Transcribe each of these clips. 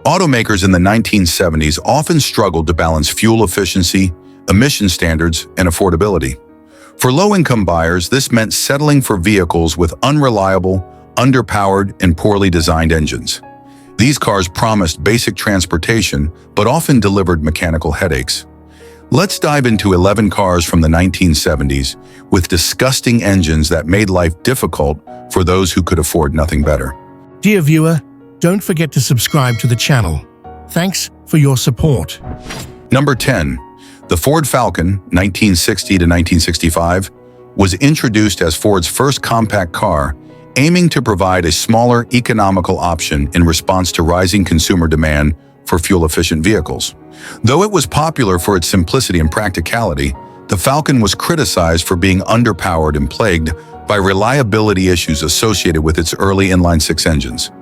Automakers in the 1970s often struggled to balance fuel efficiency, emission standards, and affordability. For low-income buyers, this meant settling for vehicles with unreliable, underpowered, and poorly designed engines. These cars promised basic transportation, but often delivered mechanical headaches. Let's dive into 11 cars from the 1970s with disgusting engines that made life difficult for those who could afford nothing better. Dear viewer, don't forget to subscribe to the channel. Thanks for your support. Number 10. The Ford Falcon, 1960 to 1965, was introduced as Ford's first compact car, aiming to provide a smaller, economical option in response to rising consumer demand for fuel-efficient vehicles. Though it was popular for its simplicity and practicality, the Falcon was criticized for being underpowered and plagued by reliability issues associated with its early inline-six engines.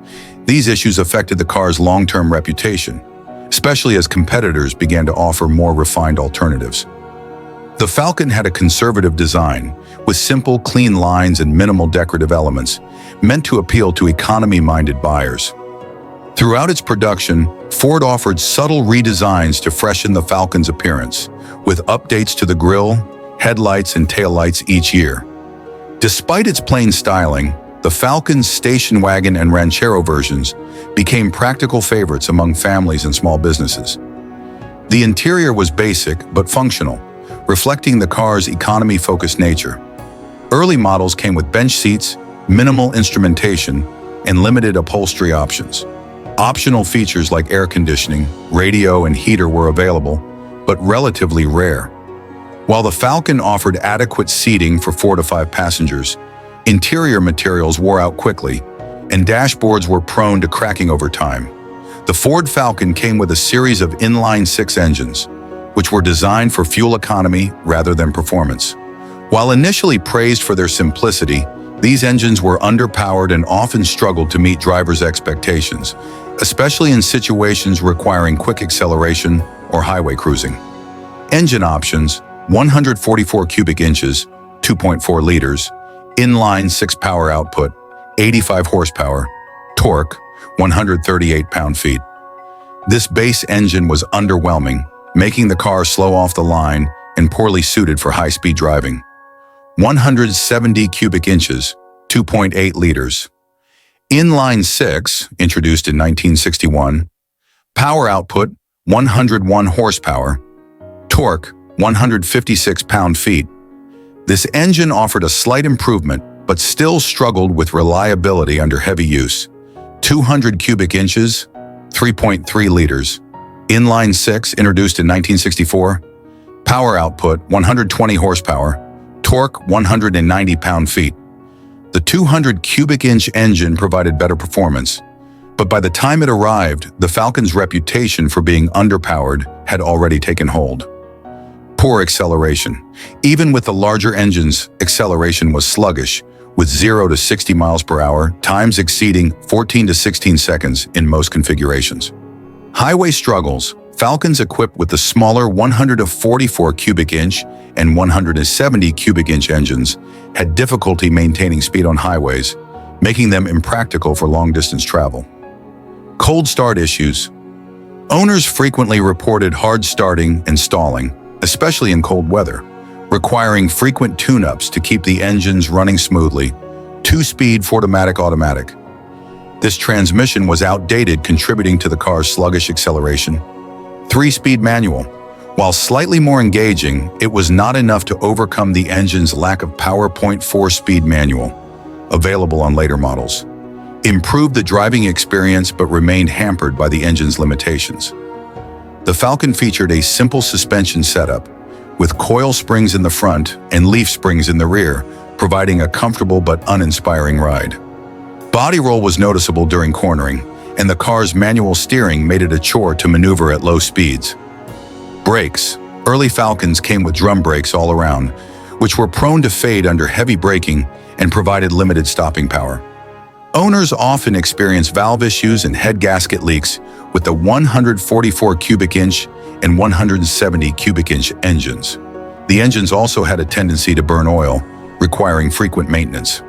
These issues affected the car's long-term reputation, especially as competitors began to offer more refined alternatives. The Falcon had a conservative design, with simple, clean lines and minimal decorative elements, meant to appeal to economy-minded buyers. Throughout its production, Ford offered subtle redesigns to freshen the Falcon's appearance, with updates to the grille, headlights, and taillights each year. Despite its plain styling, the Falcon's station wagon and Ranchero versions became practical favorites among families and small businesses. The interior was basic but functional, reflecting the car's economy-focused nature. Early models came with bench seats, minimal instrumentation, and limited upholstery options. Optional features like air conditioning, radio, and heater were available, but relatively rare. While the Falcon offered adequate seating for 4 to 5 passengers, interior materials wore out quickly, and dashboards were prone to cracking over time. The Ford Falcon came with a series of inline-six engines, which were designed for fuel economy rather than performance. While initially praised for their simplicity, these engines were underpowered and often struggled to meet drivers' expectations, especially in situations requiring quick acceleration or highway cruising. Engine options: 144 cubic inches, 2.4 liters, inline-six power output, 85 horsepower, torque, 138 pound-feet. This base engine was underwhelming, making the car slow off the line and poorly suited for high-speed driving. 170 cubic inches, 2.8 liters. Inline-six, introduced in 1961. Power output, 101 horsepower. Torque, 156 pound-feet. This engine offered a slight improvement, but still struggled with reliability under heavy use. 200 cubic inches, 3.3 liters. Inline-six, introduced in 1964. Power output, 120 horsepower. Torque, 190 pound-feet. The 200 cubic inch engine provided better performance, but by the time it arrived, the Falcon's reputation for being underpowered had already taken hold. Poor acceleration. Even with the larger engines, acceleration was sluggish, with 0 to 60 miles per hour, times exceeding 14 to 16 seconds in most configurations. Highway struggles. Falcons equipped with the smaller 144 cubic inch and 170 cubic inch engines had difficulty maintaining speed on highways, making them impractical for long-distance travel. Cold start issues. Owners frequently reported hard starting and stalling, especially in cold weather, requiring frequent tune-ups to keep the engines running smoothly. 2-speed Ford-O-Matic automatic. This transmission was outdated, contributing to the car's sluggish acceleration. 3-speed manual. While slightly more engaging, it was not enough to overcome the engine's lack of power. 4-speed manual, available on later models, improved the driving experience but remained hampered by the engine's limitations. The Falcon featured a simple suspension setup, with coil springs in the front and leaf springs in the rear, providing a comfortable but uninspiring ride. Body roll was noticeable during cornering, and the car's manual steering made it a chore to maneuver at low speeds. Brakes. Early Falcons came with drum brakes all around, which were prone to fade under heavy braking and provided limited stopping power. Owners often experienced valve issues and head gasket leaks with the 144 cubic inch and 170 cubic inch engines. The engines also had a tendency to burn oil, requiring frequent maintenance.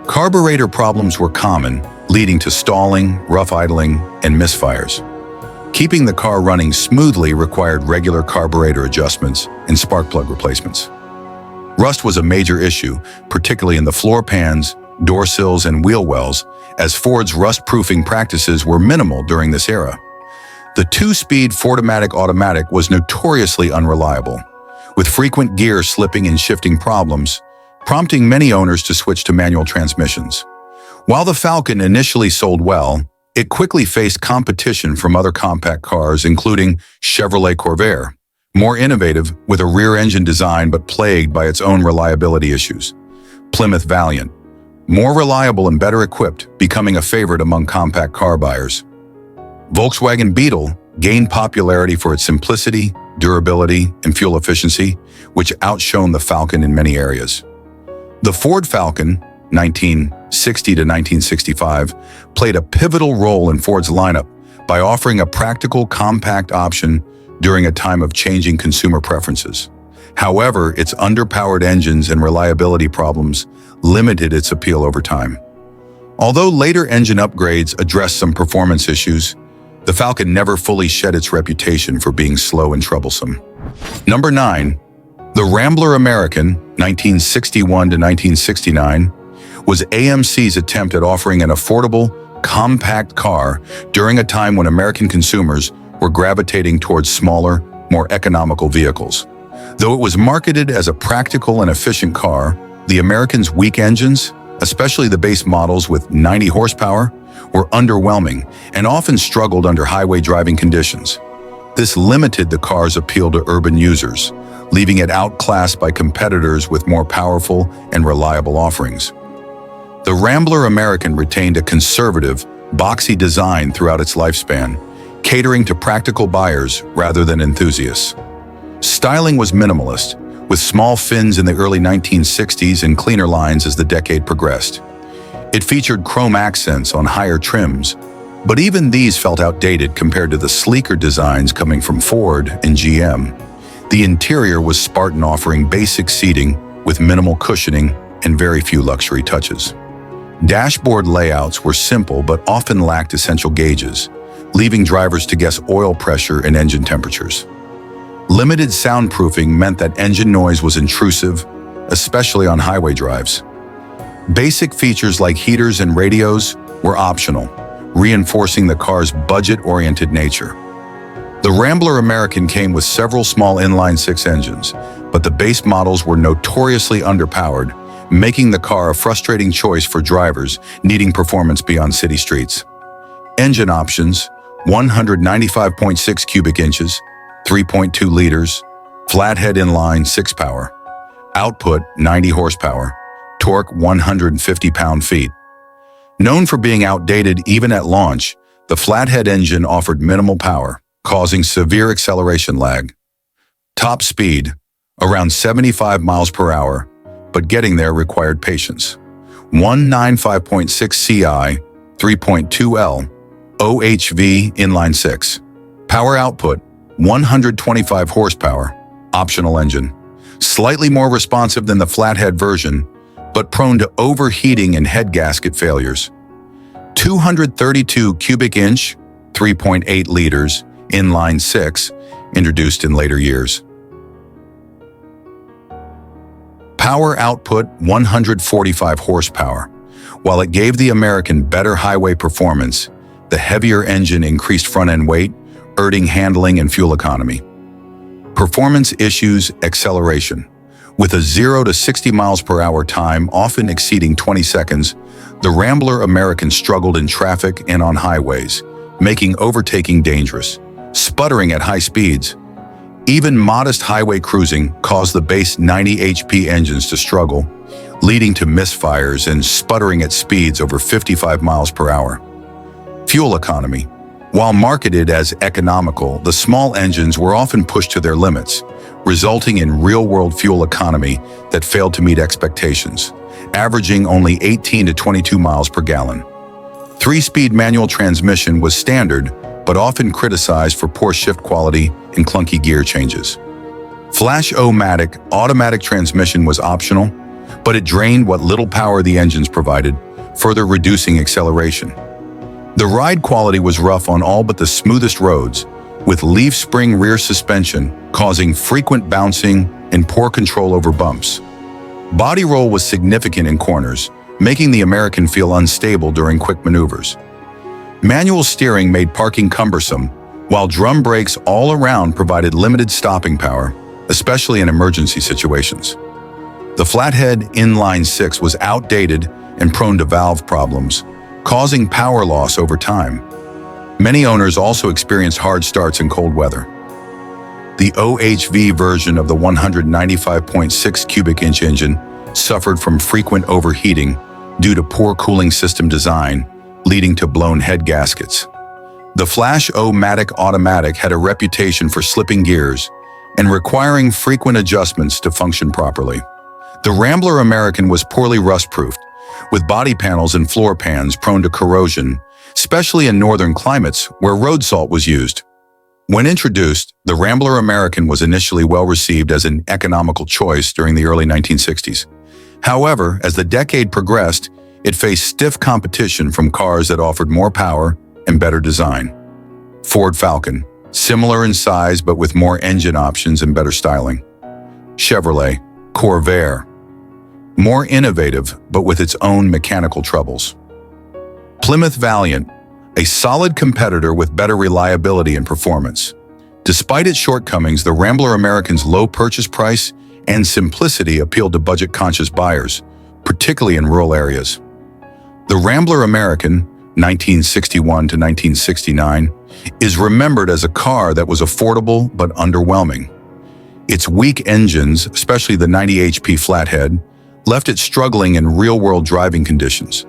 Carburetor problems were common, leading to stalling, rough idling, and misfires. Keeping the car running smoothly required regular carburetor adjustments and spark plug replacements. Rust was a major issue, particularly in the floor pans, door sills, and wheel wells, as Ford's rust-proofing practices were minimal during this era. The two-speed Ford-O-Matic automatic was notoriously unreliable, with frequent gear slipping and shifting problems, prompting many owners to switch to manual transmissions. While the Falcon initially sold well, it quickly faced competition from other compact cars, including Chevrolet Corvair, more innovative with a rear-engine design but plagued by its own reliability issues. Plymouth Valiant, more reliable and better equipped, becoming a favorite among compact car buyers. Volkswagen Beetle gained popularity for its simplicity, durability, and fuel efficiency, which outshone the Falcon in many areas. The Ford Falcon, 1960 to 1965, played a pivotal role in Ford's lineup by offering a practical, compact option during a time of changing consumer preferences. However, its underpowered engines and reliability problems limited its appeal over time. Although later engine upgrades addressed some performance issues, the Falcon never fully shed its reputation for being slow and troublesome. Number 9. The Rambler American, 1961 to 1969, was AMC's attempt at offering an affordable, compact car during a time when American consumers were gravitating towards smaller, more economical vehicles. Though it was marketed as a practical and efficient car, the American's weak engines, especially the base models with 90 horsepower, were underwhelming and often struggled under highway driving conditions. This limited the car's appeal to urban users, leaving it outclassed by competitors with more powerful and reliable offerings. The Rambler American retained a conservative, boxy design throughout its lifespan, catering to practical buyers rather than enthusiasts. Styling was minimalist, with small fins in the early 1960s and cleaner lines as the decade progressed. It featured chrome accents on higher trims, but even these felt outdated compared to the sleeker designs coming from Ford and GM. The interior was Spartan, offering basic seating with minimal cushioning and very few luxury touches. Dashboard layouts were simple but often lacked essential gauges, leaving drivers to guess oil pressure and engine temperatures. Limited soundproofing meant that engine noise was intrusive, especially on highway drives. Basic features like heaters and radios were optional, reinforcing the car's budget-oriented nature. The Rambler American came with several small inline-six engines, but the base models were notoriously underpowered, making the car a frustrating choice for drivers needing performance beyond city streets. Engine options: 195.6 cubic inches, 3.2 liters, flathead inline 6-power. Output: 90 horsepower. Torque: 150 pound-feet. Known for being outdated even at launch, the flathead engine offered minimal power, causing severe acceleration lag. Top speed: around 75 miles per hour, but getting there required patience. 195.6 CI, 3.2 L, OHV inline 6. Power output: 125 horsepower, optional engine. Slightly more responsive than the flathead version, but prone to overheating and head gasket failures. 232 cubic inch, 3.8 liters, inline 6, introduced in later years. Power output: 145 horsepower. While it gave the American better highway performance, the heavier engine increased front-end weight, hurting handling and fuel economy. Performance issues: acceleration. With a 0 to 60 miles per hour time often exceeding 20 seconds, the Rambler American struggled in traffic and on highways, making overtaking dangerous. Sputtering at high speeds. Even modest highway cruising caused the base 90 HP engines to struggle, leading to misfires and sputtering at speeds over 55 miles per hour. Fuel economy. While marketed as economical, the small engines were often pushed to their limits, resulting in real-world fuel economy that failed to meet expectations, averaging only 18 to 22 miles per gallon. 3-speed manual transmission was standard, but often criticized for poor shift quality and clunky gear changes. Flash-O-Matic automatic transmission was optional, but it drained what little power the engines provided, further reducing acceleration. The ride quality was rough on all but the smoothest roads, with leaf spring rear suspension causing frequent bouncing and poor control over bumps. Body roll was significant in corners, making the American feel unstable during quick maneuvers. Manual steering made parking cumbersome, while drum brakes all around provided limited stopping power, especially in emergency situations. The flathead inline-six was outdated and prone to valve problems, causing power loss over time. Many owners also experienced hard starts in cold weather. The OHV version of the 195.6 cubic inch engine suffered from frequent overheating due to poor cooling system design, leading to blown head gaskets. The Flash O-Matic Automatic had a reputation for slipping gears and requiring frequent adjustments to function properly. The Rambler American was poorly rust-proofed, with body panels and floor pans prone to corrosion, especially in northern climates where road salt was used. When introduced, the Rambler American was initially well received as an economical choice during the early 1960s. However, as the decade progressed, it faced stiff competition from cars that offered more power and better design. Ford Falcon, similar in size but with more engine options and better styling. Chevrolet Corvair, more innovative but with its own mechanical troubles. Plymouth Valiant, a solid competitor with better reliability and performance. Despite its shortcomings, the Rambler American's low purchase price and simplicity appealed to budget-conscious buyers, particularly in rural areas. The Rambler American, 1961 to 1969, is remembered as a car that was affordable but underwhelming. Its weak engines, especially the 90 HP flathead, left it struggling in real-world driving conditions,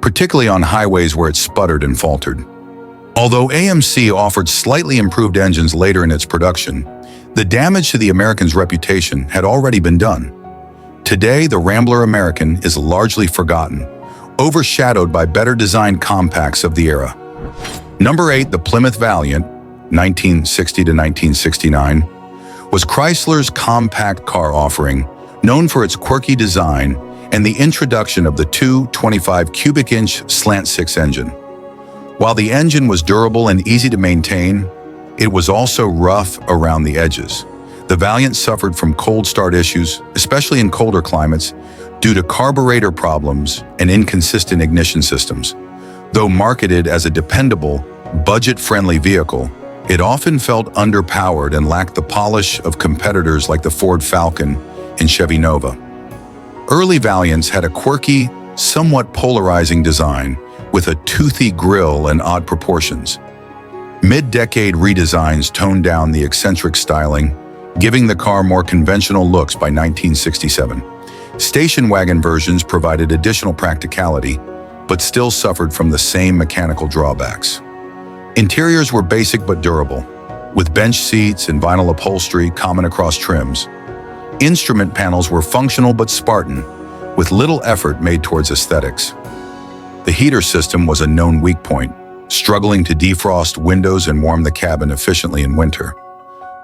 particularly on highways where it sputtered and faltered. Although AMC offered slightly improved engines later in its production, the damage to the American's reputation had already been done. Today, the Rambler American is largely forgotten, overshadowed by better-designed compacts of the era. Number 8, the Plymouth Valiant, 1960 to 1969, was Chrysler's compact car offering, known for its quirky design and the introduction of the 225 cubic inch slant-six engine. While the engine was durable and easy to maintain, it was also rough around the edges. The Valiant suffered from cold start issues, especially in colder climates, due to carburetor problems and inconsistent ignition systems. Though marketed as a dependable, budget-friendly vehicle, it often felt underpowered and lacked the polish of competitors like the Ford Falcon and Chevy Nova. Early Valiants had a quirky, somewhat polarizing design with a toothy grille and odd proportions. Mid-decade redesigns toned down the eccentric styling, giving the car more conventional looks by 1967. Station wagon versions provided additional practicality, but still suffered from the same mechanical drawbacks. Interiors were basic but durable, with bench seats and vinyl upholstery common across trims. Instrument panels were functional but Spartan, with little effort made towards aesthetics. The heater system was a known weak point, struggling to defrost windows and warm the cabin efficiently in winter.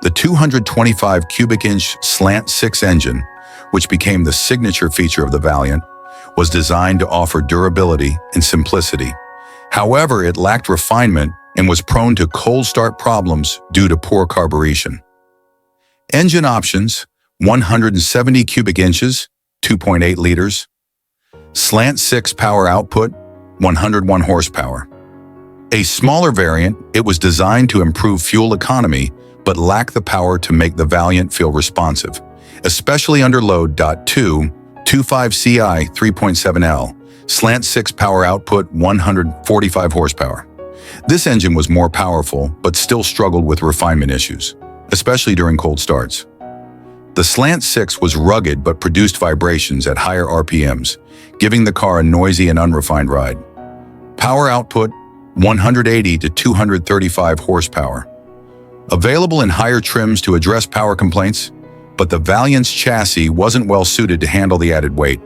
The 225 cubic inch slant-six engine, which became the signature feature of the Valiant, was designed to offer durability and simplicity. However, it lacked refinement and was prone to cold start problems due to poor carburation. Engine options: 170 cubic inches, 2.8 liters. Slant-six power output, 101 horsepower. A smaller variant, it was designed to improve fuel economy but lacked the power to make the Valiant feel responsive, especially under load. 2.25 CI 3.7L, slant-six power output, 145 horsepower. This engine was more powerful but still struggled with refinement issues, especially during cold starts. The slant-six was rugged but produced vibrations at higher RPMs, giving the car a noisy and unrefined ride. Power output, 180 to 235 horsepower. Available in higher trims to address power complaints, but the Valiant's chassis wasn't well suited to handle the added weight.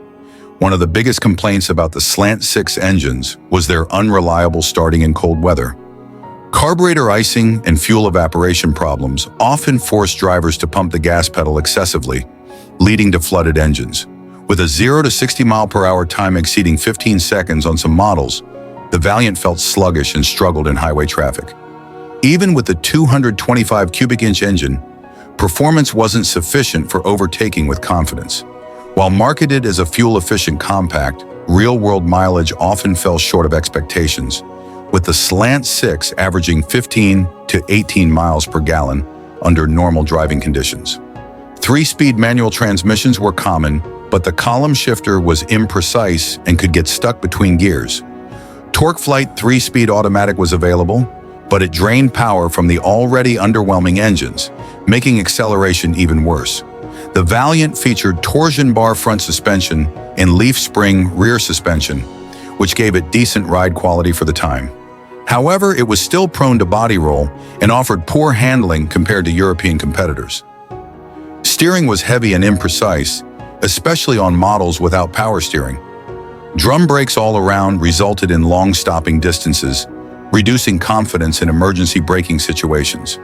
One of the biggest complaints about the slant-six engines was their unreliable starting in cold weather. Carburetor icing and fuel evaporation problems often forced drivers to pump the gas pedal excessively, leading to flooded engines. With a 0 to 60 mile per hour time exceeding 15 seconds on some models, the Valiant felt sluggish and struggled in highway traffic. Even with the 225 cubic inch engine, performance wasn't sufficient for overtaking with confidence. While marketed as a fuel-efficient compact, real-world mileage often fell short of expectations, with the Slant 6 averaging 15 to 18 miles per gallon under normal driving conditions. 3-speed manual transmissions were common, but the column shifter was imprecise and could get stuck between gears. TorqueFlite 3-speed automatic was available, but it drained power from the already underwhelming engines, making acceleration even worse. The Valiant featured torsion bar front suspension and leaf spring rear suspension, which gave it decent ride quality for the time. However, it was still prone to body roll and offered poor handling compared to European competitors. Steering was heavy and imprecise, especially on models without power steering. Drum brakes all around resulted in long stopping distances, reducing confidence in emergency braking situations.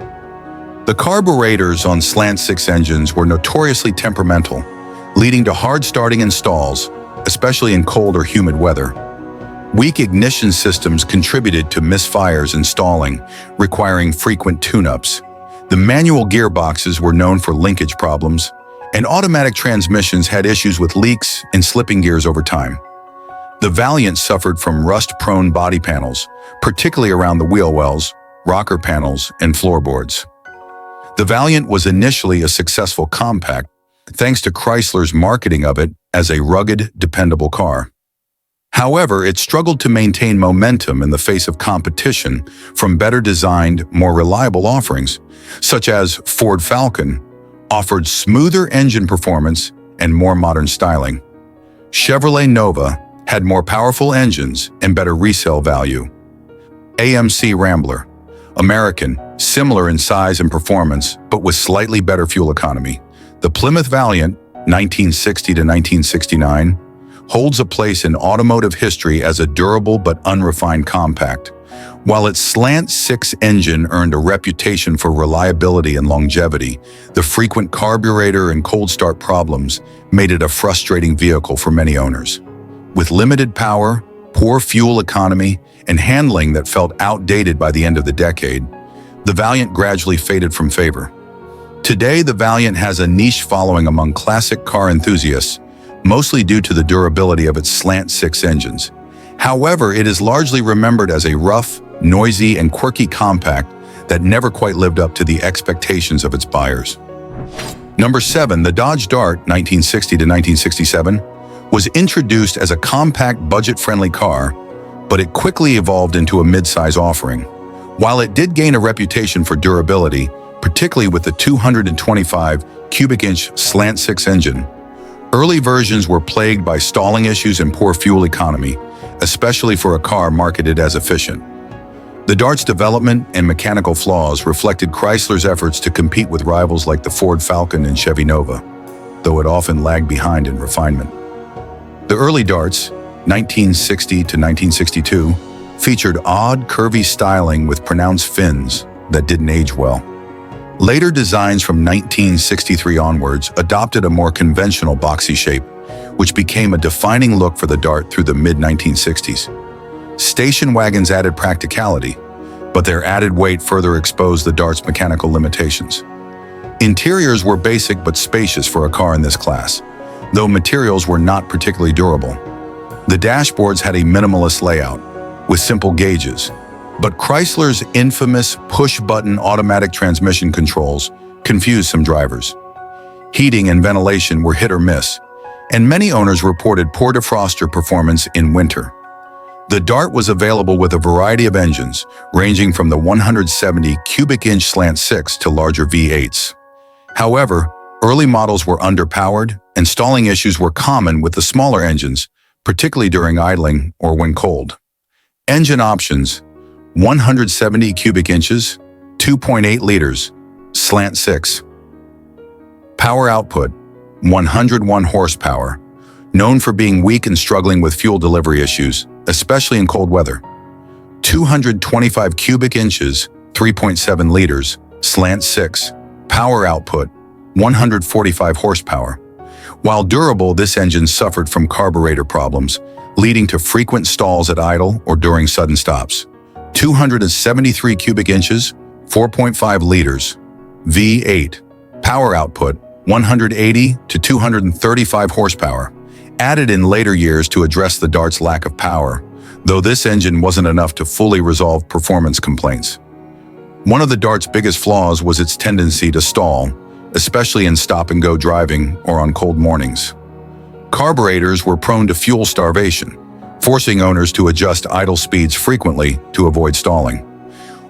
The carburetors on Slant 6 engines were notoriously temperamental, leading to hard starting in stalls, especially in cold or humid weather. Weak ignition systems contributed to misfires and stalling, requiring frequent tune-ups. The manual gearboxes were known for linkage problems, and automatic transmissions had issues with leaks and slipping gears over time. The Valiant suffered from rust-prone body panels, particularly around the wheel wells, rocker panels, and floorboards. The Valiant was initially a successful compact, thanks to Chrysler's marketing of it as a rugged, dependable car. However, it struggled to maintain momentum in the face of competition from better-designed, more reliable offerings, such as Ford Falcon, offered smoother engine performance and more modern styling. Chevrolet Nova had more powerful engines and better resale value. AMC Rambler, American, similar in size and performance, but with slightly better fuel economy. The Plymouth Valiant, 1960 to 1969, holds a place in automotive history as a durable but unrefined compact. While its Slant 6 engine earned a reputation for reliability and longevity, the frequent carburetor and cold start problems made it a frustrating vehicle for many owners. With limited power, poor fuel economy, and handling that felt outdated by the end of the decade, the Valiant gradually faded from favor. Today, the Valiant has a niche following among classic car enthusiasts, mostly due to the durability of its Slant 6 engines. However, it is largely remembered as a rough, noisy, and quirky compact that never quite lived up to the expectations of its buyers. Number 7, the Dodge Dart, 1960 to 1967, was introduced as a compact, budget-friendly car, but it quickly evolved into a mid-size offering. While it did gain a reputation for durability, particularly with the 225 cubic inch Slant 6 engine, early versions were plagued by stalling issues and poor fuel economy, especially for a car marketed as efficient. The Dart's development and mechanical flaws reflected Chrysler's efforts to compete with rivals like the Ford Falcon and Chevy Nova, though it often lagged behind in refinement. The early Darts, 1960 to 1962, featured odd, curvy styling with pronounced fins that didn't age well. Later designs from 1963 onwards adopted a more conventional boxy shape, which became a defining look for the Dart through the mid-1960s. Station wagons added practicality, but their added weight further exposed the Dart's mechanical limitations. Interiors were basic but spacious for a car in this class, though materials were not particularly durable. The dashboards had a minimalist layout, with simple gauges, but Chrysler's infamous push-button automatic transmission controls confused some drivers. Heating and ventilation were hit or miss, and many owners reported poor defroster performance in winter. The Dart was available with a variety of engines, ranging from the 170 cubic inch Slant 6 to larger V8s. However, early models were underpowered, and stalling issues were common with the smaller engines, particularly during idling or when cold. Engine options: 170 cubic inches, 2.8 liters, Slant 6. Power output: 101 horsepower, known for being weak and struggling with fuel delivery issues, especially in cold weather. 225 cubic inches, 3.7 liters, Slant 6. Power output: 145 horsepower. While durable, this engine suffered from carburetor problems, leading to frequent stalls at idle or during sudden stops. 273 cubic inches, 4.5 liters, V8. Power output, 180 to 235 horsepower, added in later years to address the Dart's lack of power, though this engine wasn't enough to fully resolve performance complaints. One of the Dart's biggest flaws was its tendency to stall, especially in stop-and-go driving or on cold mornings. Carburetors were prone to fuel starvation, forcing owners to adjust idle speeds frequently to avoid stalling.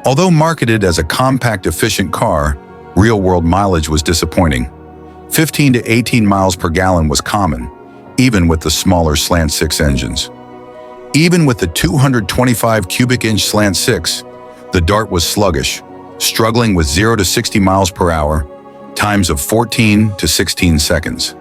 Although marketed as a compact, efficient car, real-world mileage was disappointing. 15 to 18 miles per gallon was common, even with the smaller Slant 6 engines. Even with the 225 cubic inch Slant 6, the Dart was sluggish, struggling with 0 to 60 miles per hour, times of 14 to 16 seconds.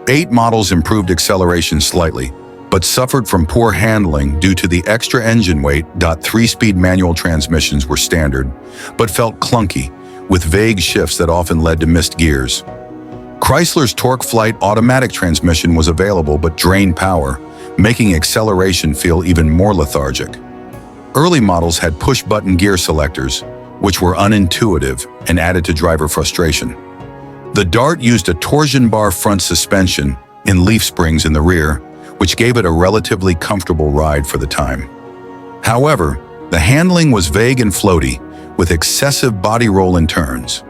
8 models improved acceleration slightly, but suffered from poor handling due to the extra engine weight. 3-speed manual transmissions were standard, but felt clunky, with vague shifts that often led to missed gears. Chrysler's TorqueFlite automatic transmission was available but drained power, making acceleration feel even more lethargic. Early models had push-button gear selectors, which were unintuitive and added to driver frustration. The Dart used a torsion bar front suspension and leaf springs in the rear, which gave it a relatively comfortable ride for the time. However, the handling was vague and floaty, with excessive body roll in turns.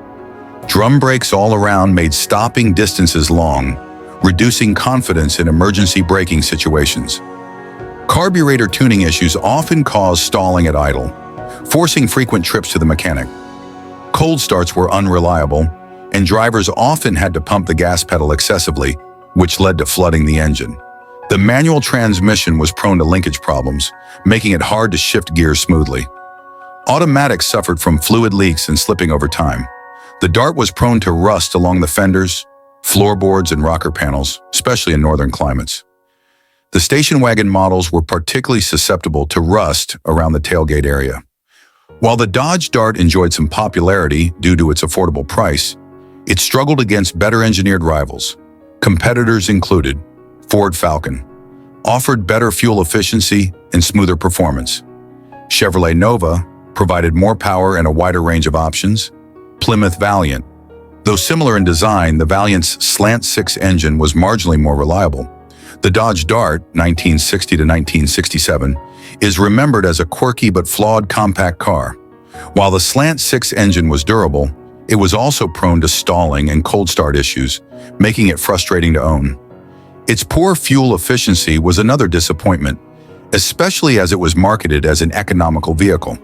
Drum brakes all around made stopping distances long, reducing confidence in emergency braking situations. Carburetor tuning issues often caused stalling at idle, forcing frequent trips to the mechanic. Cold starts were unreliable, and drivers often had to pump the gas pedal excessively, which led to flooding the engine. The manual transmission was prone to linkage problems, making it hard to shift gears smoothly. Automatics suffered from fluid leaks and slipping over time. The Dart was prone to rust along the fenders, floorboards, and rocker panels, especially in northern climates. The station wagon models were particularly susceptible to rust around the tailgate area. While the Dodge Dart enjoyed some popularity due to its affordable price, it struggled against better-engineered rivals. Competitors included Ford Falcon, offered better fuel efficiency and smoother performance. Chevrolet Nova provided more power and a wider range of options. Plymouth Valiant. Though similar in design, the Valiant's Slant 6 engine was marginally more reliable. The Dodge Dart, 1960 to 1967, is remembered as a quirky but flawed compact car. While the Slant 6 engine was durable, it was also prone to stalling and cold start issues, making it frustrating to own. Its poor fuel efficiency was another disappointment, especially as it was marketed as an economical vehicle.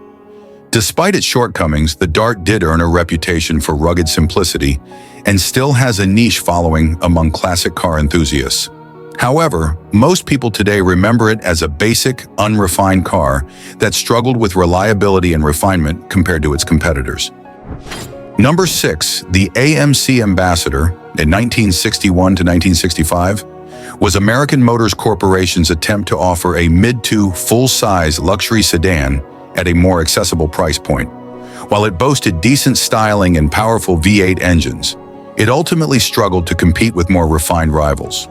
Despite its shortcomings, the Dart did earn a reputation for rugged simplicity and still has a niche following among classic car enthusiasts. However, most people today remember it as a basic, unrefined car that struggled with reliability and refinement compared to its competitors. Number 6, the AMC Ambassador, in 1961 to 1965, was American Motors Corporation's attempt to offer a mid to full-size luxury sedan at a more accessible price point. While it boasted decent styling and powerful V8 engines, it ultimately struggled to compete with more refined rivals.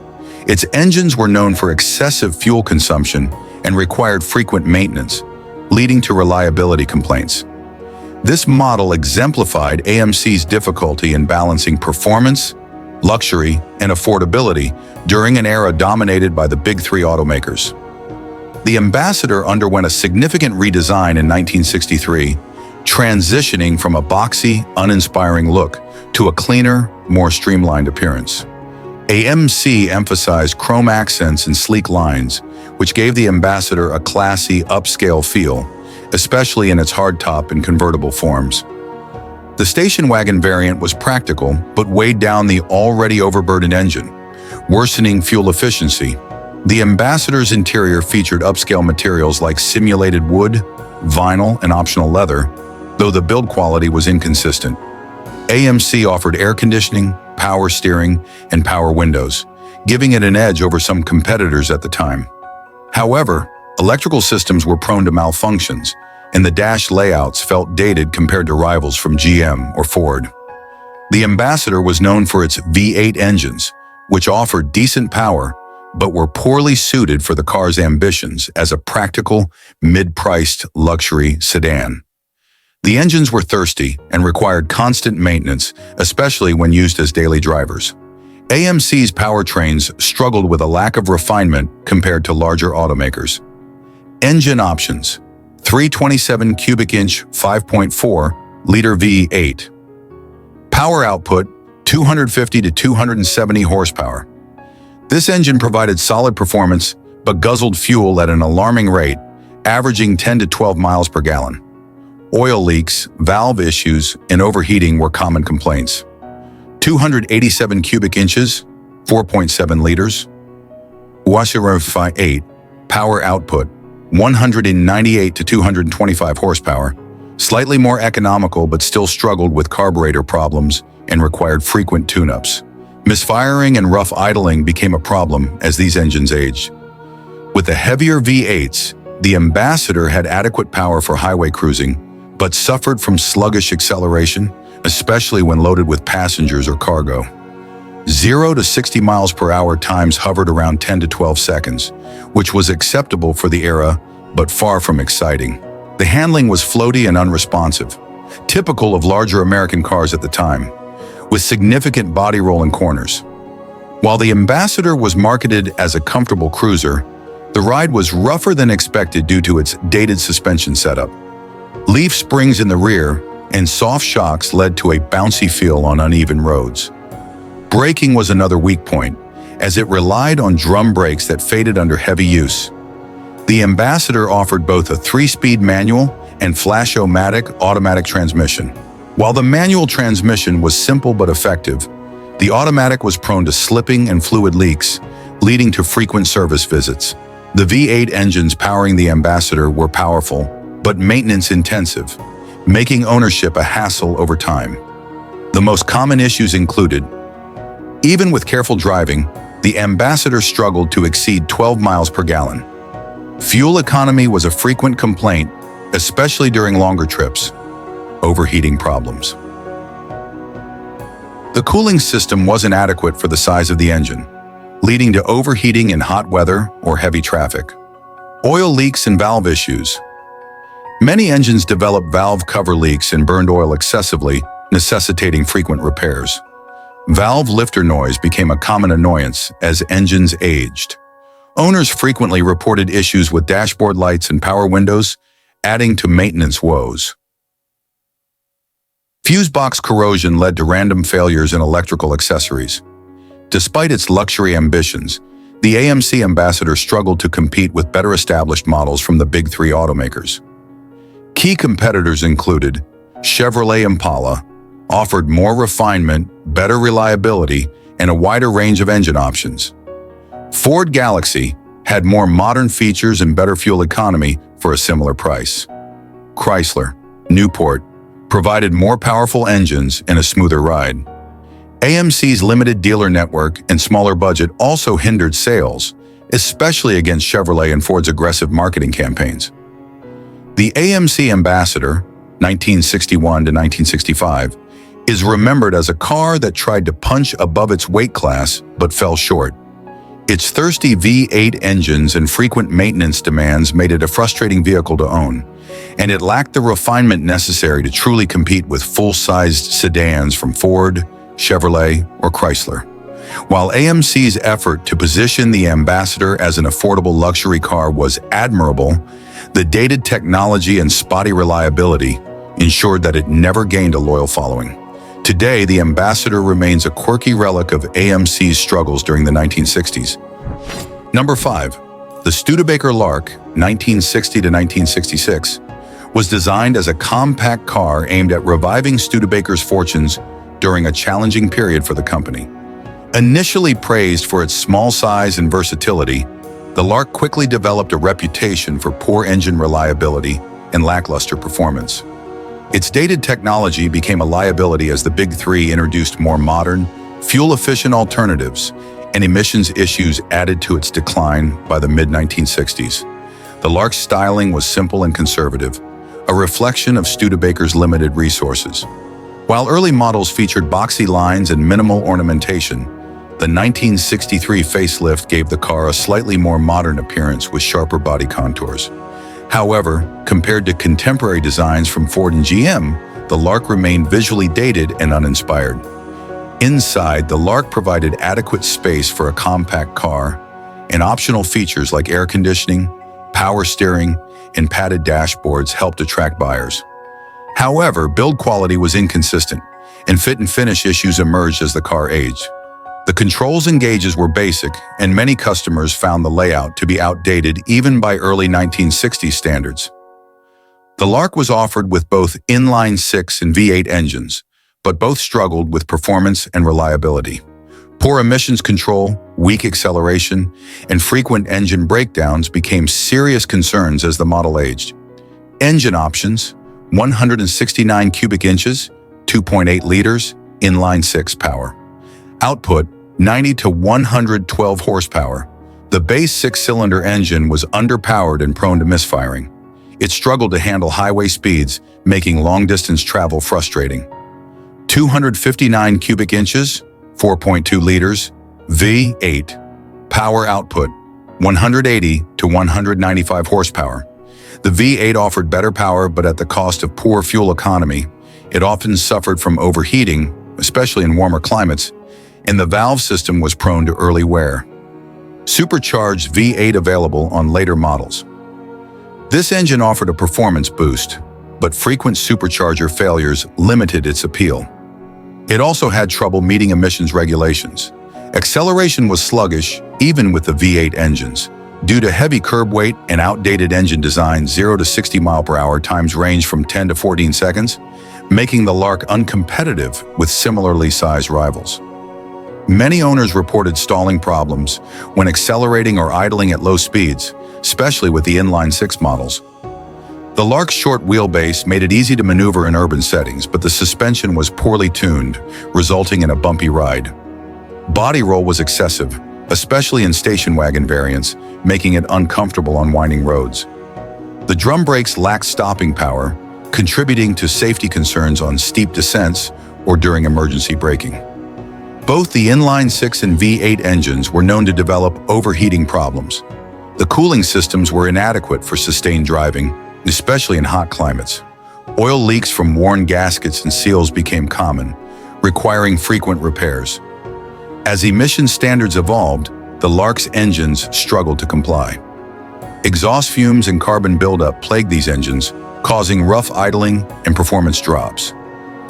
Its engines were known for excessive fuel consumption and required frequent maintenance, leading to reliability complaints. This model exemplified AMC's difficulty in balancing performance, luxury, and affordability during an era dominated by the big three automakers. The Ambassador underwent a significant redesign in 1963, transitioning from a boxy, uninspiring look to a cleaner, more streamlined appearance. AMC emphasized chrome accents and sleek lines, which gave the Ambassador a classy, upscale feel, especially in its hardtop and convertible forms. The station wagon variant was practical, but weighed down the already overburdened engine, worsening fuel efficiency. The Ambassador's interior featured upscale materials like simulated wood, vinyl, and optional leather, though the build quality was inconsistent. AMC offered air conditioning, power steering, and power windows, giving it an edge over some competitors at the time. However, electrical systems were prone to malfunctions, and the dash layouts felt dated compared to rivals from GM or Ford. The Ambassador was known for its V8 engines, which offered decent power, but were poorly suited for the car's ambitions as a practical, mid-priced luxury sedan. The engines were thirsty and required constant maintenance, especially when used as daily drivers. AMC's powertrains struggled with a lack of refinement compared to larger automakers. Engine options: 327 cubic inch 5.4-liter V8. Power output: 250 to 270 horsepower. This engine provided solid performance, but guzzled fuel at an alarming rate, averaging 10 to 12 miles per gallon. Oil leaks, valve issues, and overheating were common complaints. 287 cubic inches, 4.7 liters. Wasserov 8, power output: 198 to 225 horsepower, slightly more economical but still struggled with carburetor problems and required frequent tune-ups. Misfiring and rough idling became a problem as these engines aged. With the heavier V8s, the Ambassador had adequate power for highway cruising, but suffered from sluggish acceleration, especially when loaded with passengers or cargo. 0 to 60 miles per hour times hovered around 10 to 12 seconds, which was acceptable for the era, but far from exciting. The handling was floaty and unresponsive, typical of larger American cars at the time, with significant body roll in corners. While the Ambassador was marketed as a comfortable cruiser, the ride was rougher than expected due to its dated suspension setup. Leaf springs in the rear and soft shocks led to a bouncy feel on uneven roads. Braking was another weak point, as it relied on drum brakes that faded under heavy use. The Ambassador offered both a 3-speed manual and Flash-O-Matic automatic transmission. While the manual transmission was simple but effective, the automatic was prone to slipping and fluid leaks, leading to frequent service visits. The V8 engines powering the Ambassador were powerful, but maintenance-intensive, making ownership a hassle over time. The most common issues included: even with careful driving, the Ambassador struggled to exceed 12 miles per gallon. Fuel economy was a frequent complaint, especially during longer trips. Overheating problems. The cooling system wasn't adequate for the size of the engine, leading to overheating in hot weather or heavy traffic. Oil leaks and valve issues. Many engines develop valve cover leaks and burned oil excessively, necessitating frequent repairs. Valve lifter noise became a common annoyance as engines aged. Owners frequently reported issues with dashboard lights and power windows, adding to maintenance woes. Fuse box corrosion led to random failures in electrical accessories. Despite its luxury ambitions, the AMC Ambassador struggled to compete with better established models from the big three automakers. Key competitors included Chevrolet Impala, offered more refinement, better reliability, and a wider range of engine options. Ford Galaxy had more modern features and better fuel economy for a similar price. Chrysler, Newport, provided more powerful engines and a smoother ride. AMC's limited dealer network and smaller budget also hindered sales, especially against Chevrolet and Ford's aggressive marketing campaigns. The AMC Ambassador, 1961 to 1965, is remembered as a car that tried to punch above its weight class but fell short. Its thirsty V8 engines and frequent maintenance demands made it a frustrating vehicle to own, and it lacked the refinement necessary to truly compete with full-sized sedans from Ford, Chevrolet, or Chrysler. While AMC's effort to position the Ambassador as an affordable luxury car was admirable, the dated technology and spotty reliability ensured that it never gained a loyal following. Today, the Ambassador remains a quirky relic of AMC's struggles during the 1960s. Number 5. The Studebaker Lark, 1960 to 1966, was designed as a compact car aimed at reviving Studebaker's fortunes during a challenging period for the company. Initially praised for its small size and versatility, the Lark quickly developed a reputation for poor engine reliability and lackluster performance. Its dated technology became a liability as the Big Three introduced more modern, fuel-efficient alternatives, and emissions issues added to its decline by the mid-1960s. The Lark's styling was simple and conservative, a reflection of Studebaker's limited resources. While early models featured boxy lines and minimal ornamentation, The 1963 facelift gave the car a slightly more modern appearance with sharper body contours. However, compared to contemporary designs from Ford and GM, the Lark remained visually dated and uninspired. Inside, the Lark provided adequate space for a compact car, and optional features like air conditioning, power steering, and padded dashboards helped attract buyers. However, build quality was inconsistent, and fit and finish issues emerged as the car aged. The controls and gauges were basic, and many customers found the layout to be outdated even by early 1960s standards. The Lark was offered with both inline-6 and V8 engines, but both struggled with performance and reliability. Poor emissions control, weak acceleration, and frequent engine breakdowns became serious concerns as the model aged. Engine options: 169 cubic inches, 2.8 liters, inline-6 power. Output: 90 to 112 horsepower. The base six-cylinder engine was underpowered and prone to misfiring. It struggled to handle highway speeds, making long-distance travel frustrating. 259 cubic inches, 4.2 liters, V8. Power output: 180 to 195 horsepower. The V8 offered better power, but at the cost of poor fuel economy. It often suffered from overheating, especially in warmer climates, and the valve system was prone to early wear. Supercharged V8 available on later models. This engine offered a performance boost, but frequent supercharger failures limited its appeal. It also had trouble meeting emissions regulations. Acceleration was sluggish, even with the V8 engines. Due to heavy curb weight and outdated engine design, 0 to 60 mph times range from 10 to 14 seconds, making the Lark uncompetitive with similarly sized rivals. Many owners reported stalling problems when accelerating or idling at low speeds, especially with the inline-6 models. The Lark's short wheelbase made it easy to maneuver in urban settings, but the suspension was poorly tuned, resulting in a bumpy ride. Body roll was excessive, especially in station wagon variants, making it uncomfortable on winding roads. The drum brakes lacked stopping power, contributing to safety concerns on steep descents or during emergency braking. Both the inline-6 and V8 engines were known to develop overheating problems. The cooling systems were inadequate for sustained driving, especially in hot climates. Oil leaks from worn gaskets and seals became common, requiring frequent repairs. As emission standards evolved, the Lark's engines struggled to comply. Exhaust fumes and carbon buildup plagued these engines, causing rough idling and performance drops.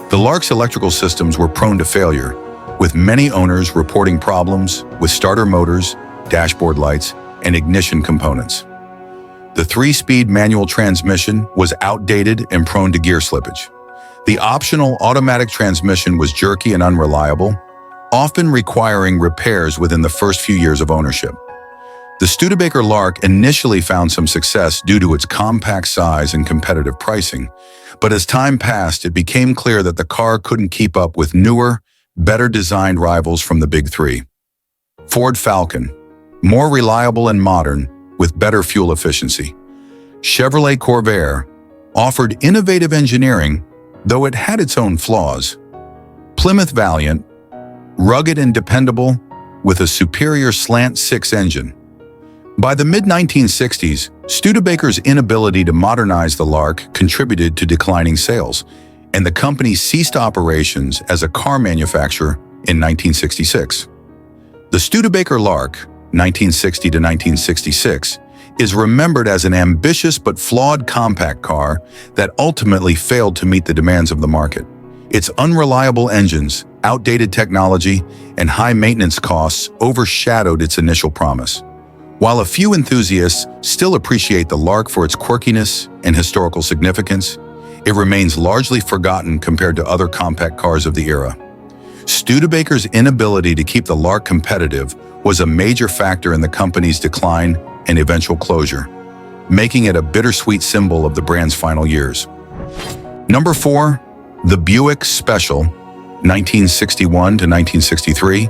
The Lark's electrical systems were prone to failure, with many owners reporting problems with starter motors, dashboard lights, and ignition components. The 3-speed manual transmission was outdated and prone to gear slippage. The optional automatic transmission was jerky and unreliable, often requiring repairs within the first few years of ownership. The Studebaker Lark initially found some success due to its compact size and competitive pricing, but as time passed, it became clear that the car couldn't keep up with newer, better-designed rivals from the Big Three. Ford Falcon, more reliable and modern, with better fuel efficiency. Chevrolet Corvair offered innovative engineering, though it had its own flaws. Plymouth Valiant, rugged and dependable, with a superior slant-6 engine. By the mid-1960s, Studebaker's inability to modernize the Lark contributed to declining sales, and the company ceased operations as a car manufacturer in 1966. The Studebaker Lark, 1960 to 1966, is remembered as an ambitious but flawed compact car that ultimately failed to meet the demands of the market. Its unreliable engines, outdated technology, and high maintenance costs overshadowed its initial promise. While a few enthusiasts still appreciate the Lark for its quirkiness and historical significance, it remains largely forgotten compared to other compact cars of the era. Studebaker's inability to keep the Lark competitive was a major factor in the company's decline and eventual closure, making it a bittersweet symbol of the brand's final years. Number 4, the Buick Special, 1961 to 1963,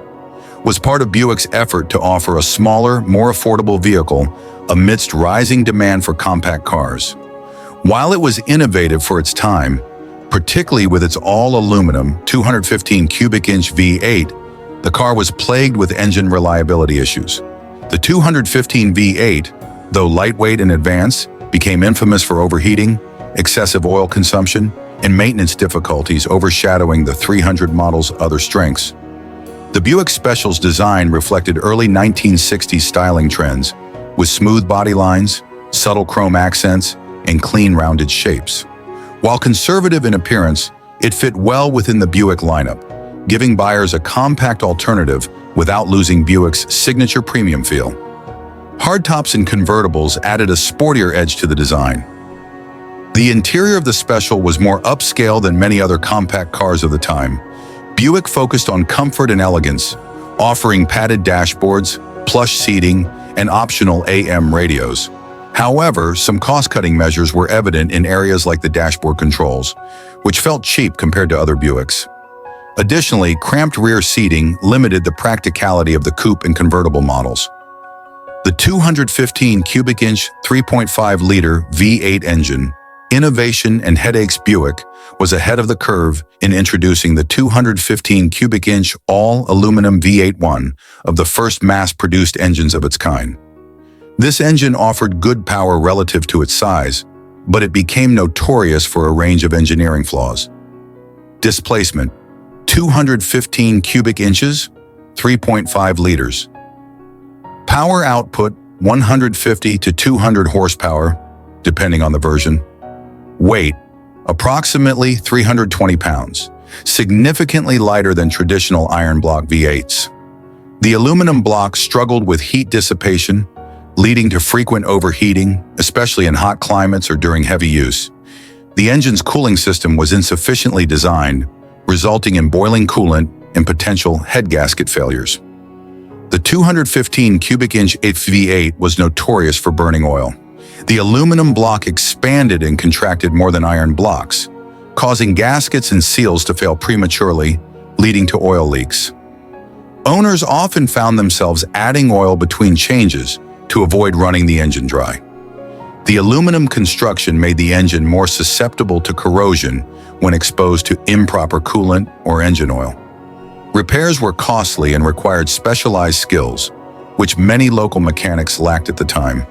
was part of Buick's effort to offer a smaller, more affordable vehicle amidst rising demand for compact cars. While it was innovative for its time, particularly with its all-aluminum 215 cubic inch V8, the car was plagued with engine reliability issues. The 215 V8, though lightweight and advanced, became infamous for overheating, excessive oil consumption, and maintenance difficulties overshadowing the 300 model's other strengths. The Buick Special's design reflected early 1960s styling trends, with smooth body lines, subtle chrome accents, and clean rounded shapes. While conservative in appearance, it fit well within the Buick lineup, giving buyers a compact alternative without losing Buick's signature premium feel. Hardtops and convertibles added a sportier edge to the design. The interior of the Special was more upscale than many other compact cars of the time. Buick focused on comfort and elegance, offering padded dashboards, plush seating, and optional AM radios. However, some cost-cutting measures were evident in areas like the dashboard controls, which felt cheap compared to other Buicks. Additionally, cramped rear seating limited the practicality of the coupe and convertible models. The 215 cubic inch 3.5-liter V8 engine, innovation and headaches Buick, was ahead of the curve in introducing the 215 cubic inch all-aluminum V8, one of the first mass-produced engines of its kind. This engine offered good power relative to its size, but it became notorious for a range of engineering flaws. Displacement: 215 cubic inches, 3.5 liters. Power output: 150 to 200 horsepower, depending on the version. Weight: approximately 320 pounds, significantly lighter than traditional iron block V8s. The aluminum block struggled with heat dissipation, leading to frequent overheating, especially in hot climates or during heavy use. The engine's cooling system was insufficiently designed, resulting in boiling coolant and potential head gasket failures. The 215 cubic inch V8 was notorious for burning oil. The aluminum block expanded and contracted more than iron blocks, causing gaskets and seals to fail prematurely, leading to oil leaks. Owners often found themselves adding oil between changes to avoid running the engine dry. The aluminum construction made the engine more susceptible to corrosion when exposed to improper coolant or engine oil. Repairs were costly and required specialized skills, which many local mechanics lacked at the time.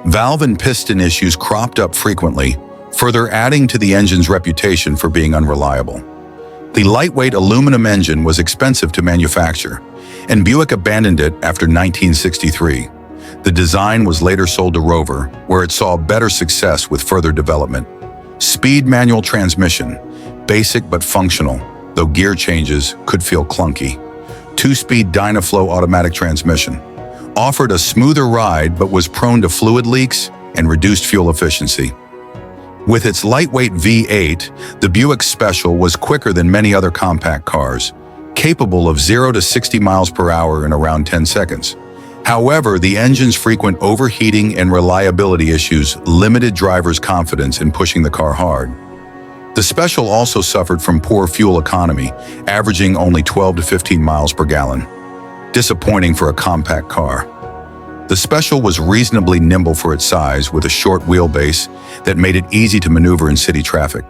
Valve and piston issues cropped up frequently, further adding to the engine's reputation for being unreliable. The lightweight aluminum engine was expensive to manufacture, and Buick abandoned it after 1963. The design was later sold to Rover, where it saw better success with further development. Speed manual transmission, basic but functional, though gear changes could feel clunky. Two-speed Dynaflow automatic transmission offered a smoother ride but was prone to fluid leaks and reduced fuel efficiency. With its lightweight V8, the Buick Special was quicker than many other compact cars, capable of 0 to 60 miles per hour in around 10 seconds. However, the engine's frequent overheating and reliability issues limited drivers' confidence in pushing the car hard. The Special also suffered from poor fuel economy, averaging only 12 to 15 miles per gallon. Disappointing for a compact car. The Special was reasonably nimble for its size, with a short wheelbase that made it easy to maneuver in city traffic.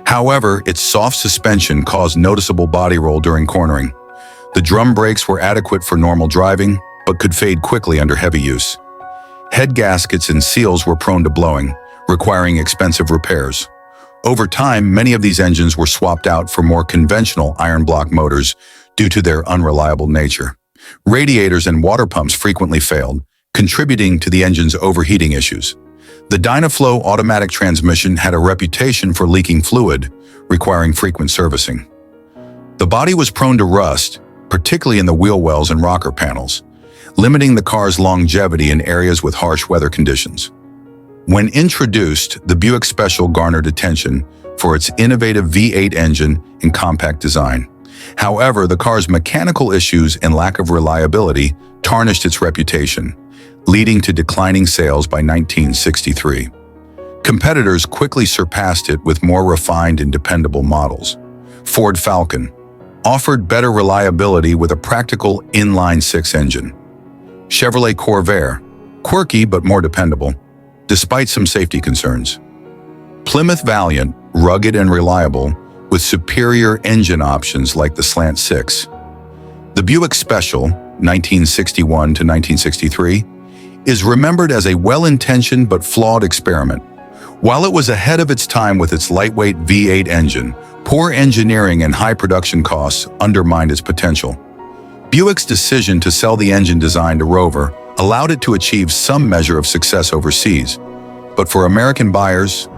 However, its soft suspension caused noticeable body roll during cornering. The drum brakes were adequate for normal driving, but could fade quickly under heavy use. Head gaskets and seals were prone to blowing, requiring expensive repairs. Over time, many of these engines were swapped out for more conventional iron block motors due to their unreliable nature. Radiators and water pumps frequently failed, contributing to the engine's overheating issues. The Dynaflow automatic transmission had a reputation for leaking fluid, requiring frequent servicing. The body was prone to rust, particularly in the wheel wells and rocker panels, limiting the car's longevity in areas with harsh weather conditions. When introduced, the Buick Special garnered attention for its innovative V8 engine and compact design. However, the car's mechanical issues and lack of reliability tarnished its reputation, leading to declining sales by 1963. Competitors quickly surpassed it with more refined and dependable models. Ford Falcon offered better reliability with a practical inline-six engine. Chevrolet Corvair, quirky but more dependable, despite some safety concerns. Plymouth Valiant, rugged and reliable, with superior engine options like the Slant 6. The Buick Special, 1961 to 1963, is remembered as a well-intentioned but flawed experiment. While it was ahead of its time with its lightweight V8 engine, poor engineering and high production costs undermined its potential. Buick's decision to sell the engine design to Rover allowed it to achieve some measure of success overseas. But for American buyers,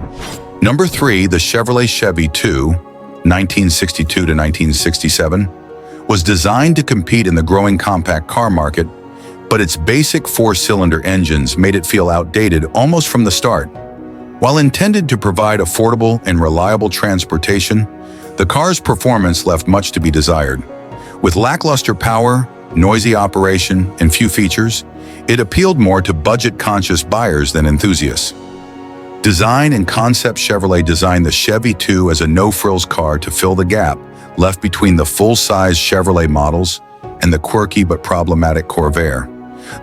number 3, the Chevrolet Chevy 2, 1962 to 1967, was designed to compete in the growing compact car market, but its basic 4-cylinder engines made it feel outdated almost from the start. While intended to provide affordable and reliable transportation, the car's performance left much to be desired. With lackluster power, noisy operation, and few features, it appealed more to budget-conscious buyers than enthusiasts. Design and concept Chevrolet designed the Chevy 2 as a no-frills car to fill the gap left between the full-size Chevrolet models and the quirky but problematic Corvair.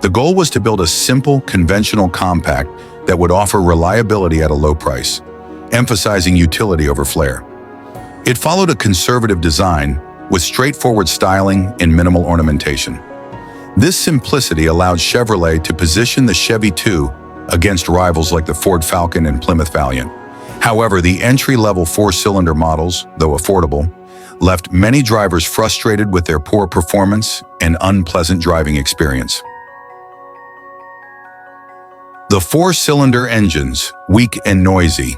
The goal was to build a simple, conventional compact that would offer reliability at a low price, emphasizing utility over flair. It followed a conservative design with straightforward styling and minimal ornamentation. This simplicity allowed Chevrolet to position the Chevy 2 against rivals like the Ford Falcon and Plymouth Valiant. However, the entry-level 4-cylinder models, though affordable, left many drivers frustrated with their poor performance and unpleasant driving experience. The 4-cylinder engines, weak and noisy.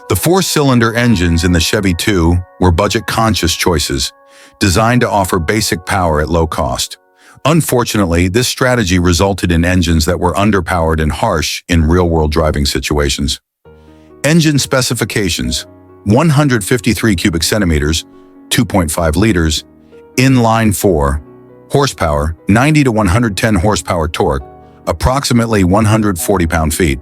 The 4-cylinder engines in the Chevy 2 were budget-conscious choices, designed to offer basic power at low cost. Unfortunately, this strategy resulted in engines that were underpowered and harsh in real-world driving situations. Engine specifications: 153 cubic centimeters, 2.5 liters, inline 4, horsepower, 90 to 110 horsepower torque, approximately 140 pound-feet.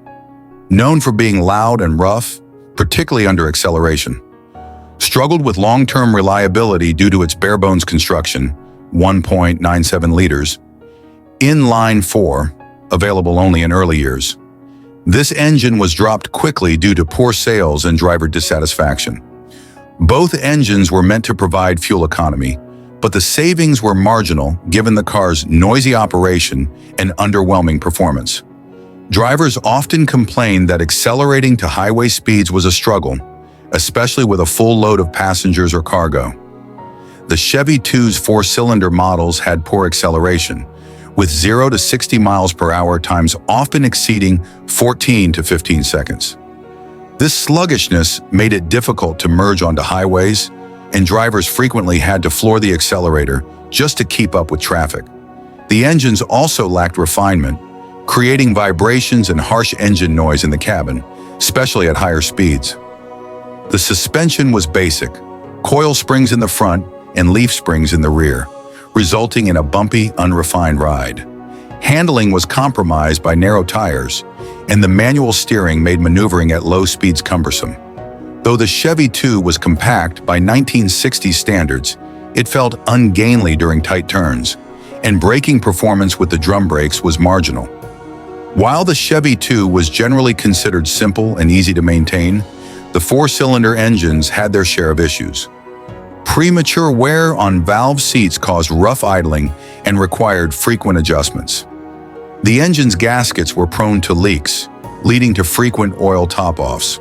Known for being loud and rough, particularly under acceleration. Struggled with long-term reliability due to its bare-bones construction, 1.97 liters. Inline 4, available only in early years. This engine was dropped quickly due to poor sales and driver dissatisfaction. Both engines were meant to provide fuel economy, but the savings were marginal given the car's noisy operation and underwhelming performance. Drivers often complained that accelerating to highway speeds was a struggle, especially with a full load of passengers or cargo. The Chevy 2's 4-cylinder models had poor acceleration, with 0 to 60 miles per hour times often exceeding 14 to 15 seconds. This sluggishness made it difficult to merge onto highways, and drivers frequently had to floor the accelerator just to keep up with traffic. The engines also lacked refinement, creating vibrations and harsh engine noise in the cabin, especially at higher speeds. The suspension was basic, coil springs in the front and leaf springs in the rear, resulting in a bumpy, unrefined ride. Handling was compromised by narrow tires, and the manual steering made maneuvering at low speeds cumbersome. Though the Chevy 2 was compact by 1960s standards, it felt ungainly during tight turns, and braking performance with the drum brakes was marginal. While the Chevy 2 was generally considered simple and easy to maintain, the 4-cylinder engines had their share of issues. Premature wear on valve seats caused rough idling and required frequent adjustments. The engine's gaskets were prone to leaks, leading to frequent oil top-offs.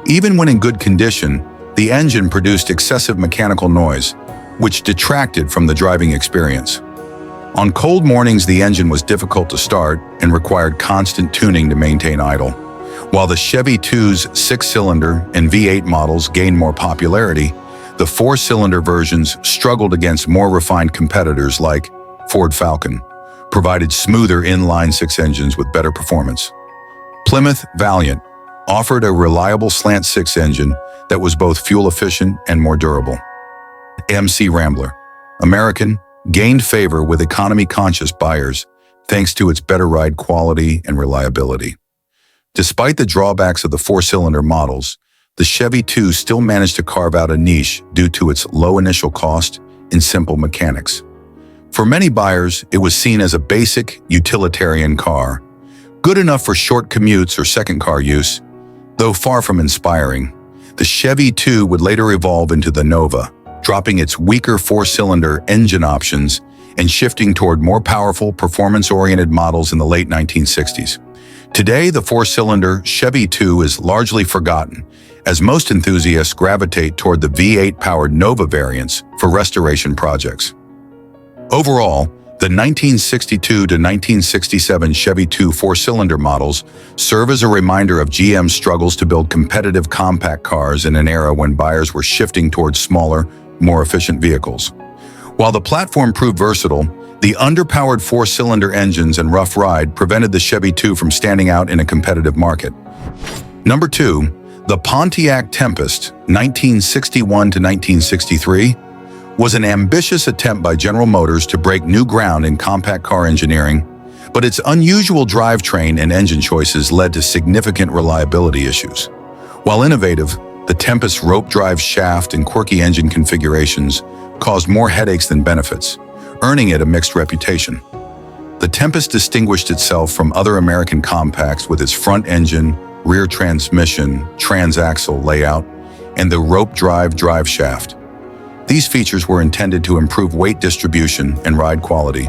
Even when in good condition, the engine produced excessive mechanical noise, which detracted from the driving experience. On cold mornings, the engine was difficult to start and required constant tuning to maintain idle. While the Chevy 2's 6-cylinder and V8 models gained more popularity, the 4-cylinder versions struggled against more refined competitors like Ford Falcon, provided smoother inline-6 engines with better performance. Plymouth Valiant offered a reliable slant-6 engine that was both fuel-efficient and more durable. MC Rambler, American, gained favor with economy-conscious buyers thanks to its better ride quality and reliability. Despite the drawbacks of the 4-cylinder models, the Chevy 2 still managed to carve out a niche due to its low initial cost and simple mechanics. For many buyers, it was seen as a basic, utilitarian car, good enough for short commutes or second-car use. Though far from inspiring, the Chevy 2 would later evolve into the Nova, dropping its weaker 4-cylinder engine options and shifting toward more powerful, performance-oriented models in the late 1960s. Today, the four-cylinder Chevy 2 is largely forgotten, as most enthusiasts gravitate toward the V8-powered Nova variants for restoration projects. Overall, the 1962 to 1967 Chevy 2 four-cylinder models serve as a reminder of GM's struggles to build competitive compact cars in an era when buyers were shifting towards smaller, more efficient vehicles. While the platform proved versatile, the underpowered four-cylinder engines and rough ride prevented the Chevy 2 from standing out in a competitive market. Number 2, the Pontiac Tempest, 1961 to 1963, was an ambitious attempt by General Motors to break new ground in compact car engineering, but its unusual drivetrain and engine choices led to significant reliability issues. While innovative, the Tempest's rope drive shaft and quirky engine configurations caused more headaches than benefits, earning it a mixed reputation. The Tempest distinguished itself from other American compacts with its front engine, rear transmission, transaxle layout, and the rope drive shaft. These features were intended to improve weight distribution and ride quality,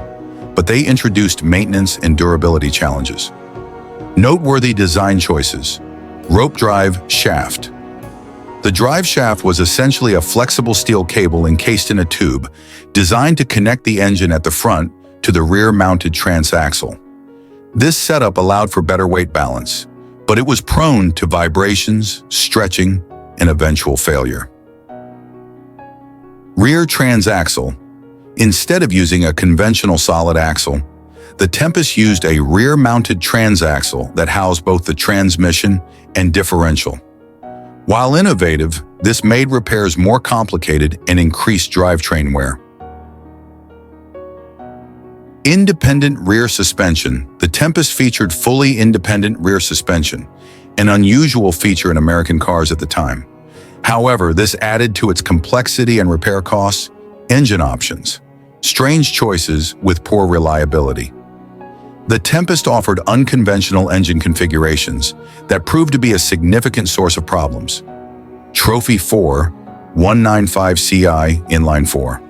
but they introduced maintenance and durability challenges. Noteworthy design choices: rope drive shaft. The drive shaft was essentially a flexible steel cable encased in a tube, designed to connect the engine at the front to the rear-mounted transaxle. This setup allowed for better weight balance, but it was prone to vibrations, stretching, and eventual failure. Rear transaxle. Instead of using a conventional solid axle, the Tempest used a rear-mounted transaxle that housed both the transmission and differential. While innovative, this made repairs more complicated and increased drivetrain wear. Independent rear suspension. The Tempest featured fully independent rear suspension, an unusual feature in American cars at the time. However, this added to its complexity and repair costs. Engine options. Strange choices with poor reliability. The Tempest offered unconventional engine configurations that proved to be a significant source of problems. Trophy 4, 195 CI inline 4.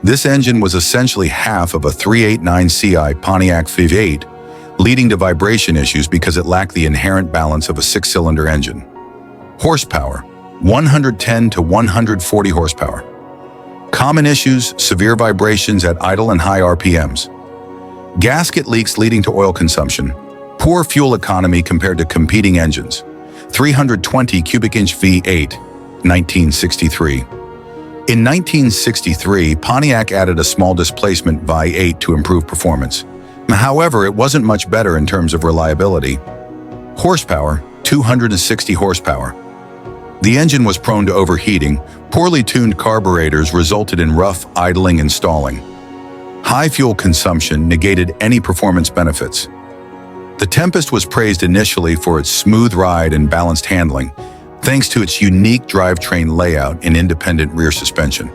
This engine was essentially half of a 389 CI Pontiac V8, leading to vibration issues because it lacked the inherent balance of a six-cylinder engine. Horsepower: 110 to 140 horsepower. Common issues: severe vibrations at idle and high RPMs. Gasket leaks leading to oil consumption. Poor fuel economy compared to competing engines. 320 cubic inch V8, 1963. In 1963, Pontiac added a small displacement V8 to improve performance. However, it wasn't much better in terms of reliability. Horsepower: 260 horsepower. The engine was prone to overheating. Poorly tuned carburetors resulted in rough idling and stalling. High fuel consumption negated any performance benefits. The Tempest was praised initially for its smooth ride and balanced handling, thanks to its unique drivetrain layout and independent rear suspension.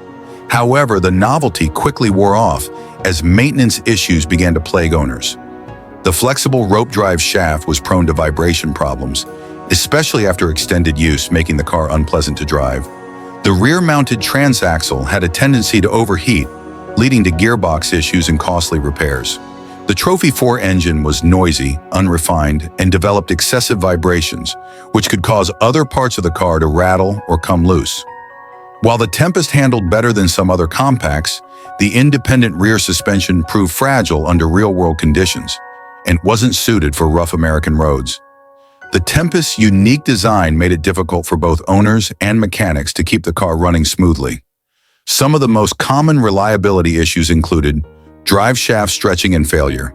However, the novelty quickly wore off as maintenance issues began to plague owners. The flexible rope drive shaft was prone to vibration problems, especially after extended use, making the car unpleasant to drive. The rear-mounted transaxle had a tendency to overheat, leading to gearbox issues and costly repairs. The Trophy 4 engine was noisy, unrefined, and developed excessive vibrations, which could cause other parts of the car to rattle or come loose. While the Tempest handled better than some other compacts, the independent rear suspension proved fragile under real-world conditions and wasn't suited for rough American roads. The Tempest's unique design made it difficult for both owners and mechanics to keep the car running smoothly. Some of the most common reliability issues included drive shaft stretching and failure.